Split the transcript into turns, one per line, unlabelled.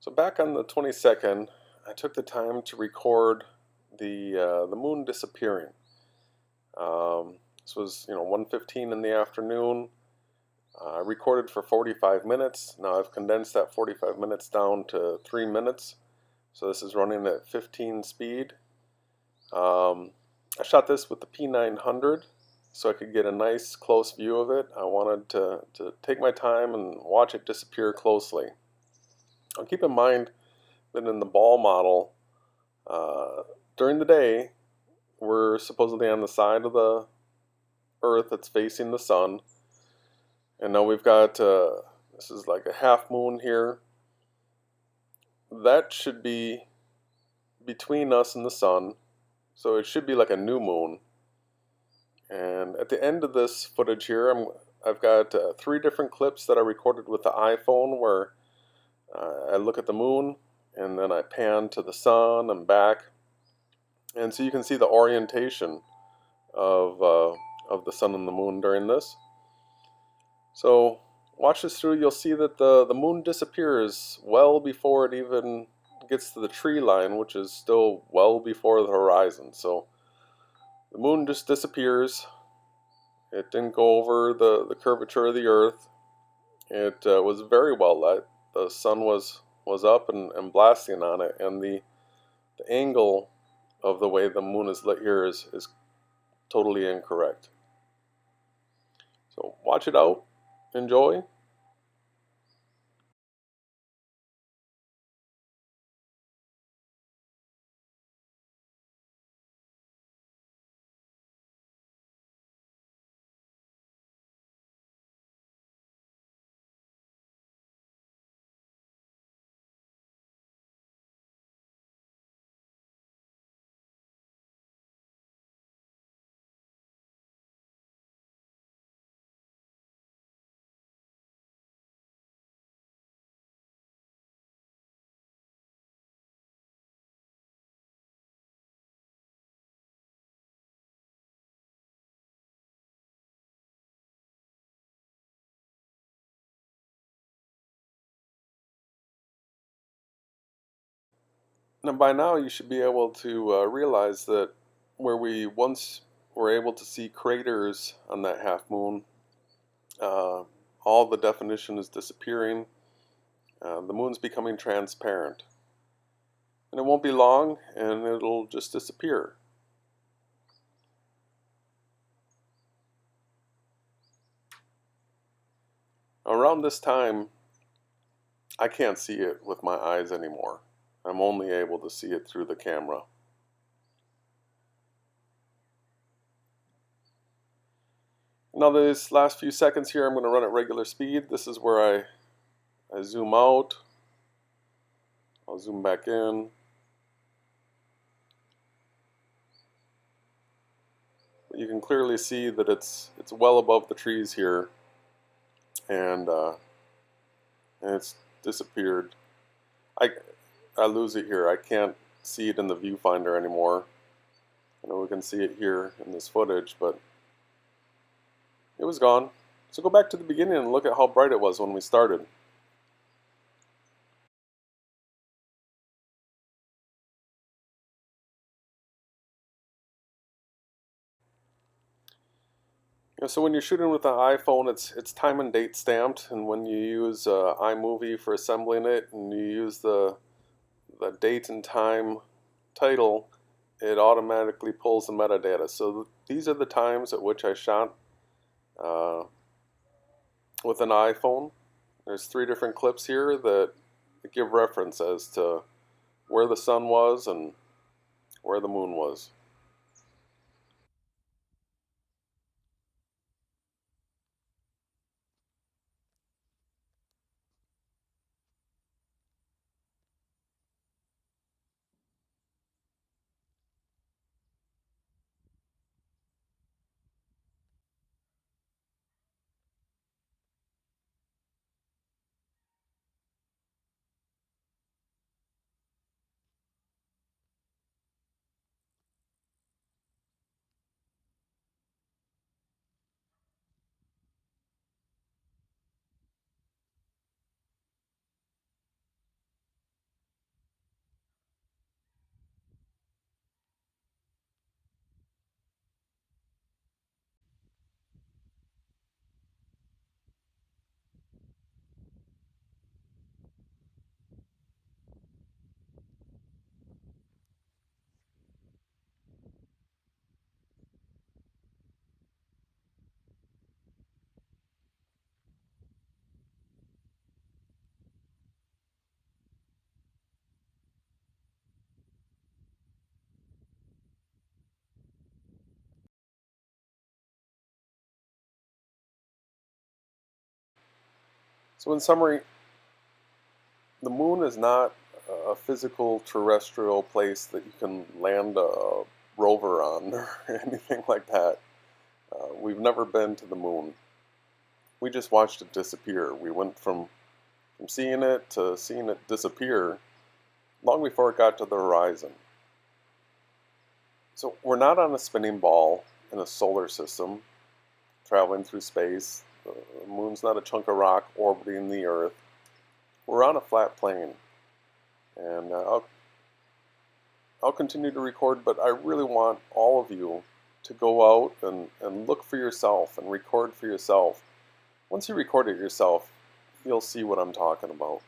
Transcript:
So back on the 22nd, I took the time to record the moon disappearing. This was 1:15 in the afternoon. I recorded for 45 minutes. Now I've condensed that 45 minutes down to 3 minutes. So this is running at 15 speed. I shot this with the P900 so I could get a nice close view of it. I wanted to take my time and watch it disappear closely. Now keep in mind that in the ball model, uh, during the day, we're supposedly on the side of the Earth that's facing the sun. And now we've got, this is like a half moon here. That should be between us and the sun. So it should be like a new moon. And at the end of this footage here, I've got 3 different clips that I recorded with the iPhone where I look at the moon and then I pan to the sun and back. And so you can see the orientation of the sun and the moon during this. So watch this through, you'll see that the moon disappears well before it even gets to the tree line, which is still well before the horizon. So the moon just disappears. It didn't go over the curvature of the Earth. It was very well lit. The sun was up and blasting on it, and the angle of the way the moon is lit here is totally incorrect. So watch it out. Enjoy. Now, by now, you should be able to realize that where we once were able to see craters on that half moon, uh, all the definition is disappearing. The moon's becoming transparent. And it won't be long, and it'll just disappear. Around this time, I can't see it with my eyes anymore. I'm only able to see it through the camera. Now this last few seconds here, I'm going to run at regular speed. This is where I zoom out. I'll zoom back in. But you can clearly see that it's well above the trees here, and it's disappeared. I I lose it here. I can't see it in the viewfinder anymore. I know we can see it here in this footage, but it was gone. So go back to the beginning and look at how bright it was when we started. So when you're shooting with an iPhone, it's time and date stamped, and when you use iMovie for assembling it, and you use the date and time title, it automatically pulls the metadata. So these are the times at which I shot uh, with an iPhone. There's 3 different clips here that give reference as to where the sun was and where the moon was. So in summary, the moon is not a physical terrestrial place that you can land a rover on or anything like that. We've never been to the moon. We just watched it disappear. We went from seeing it to seeing it disappear long before it got to the horizon. So we're not on a spinning ball in a solar system traveling through space. The moon's not a chunk of rock orbiting the Earth. We're on a flat plane. And I'll continue to record, but I really want all of you to go out and look for yourself and record for yourself. Once you record it yourself, you'll see what I'm talking about.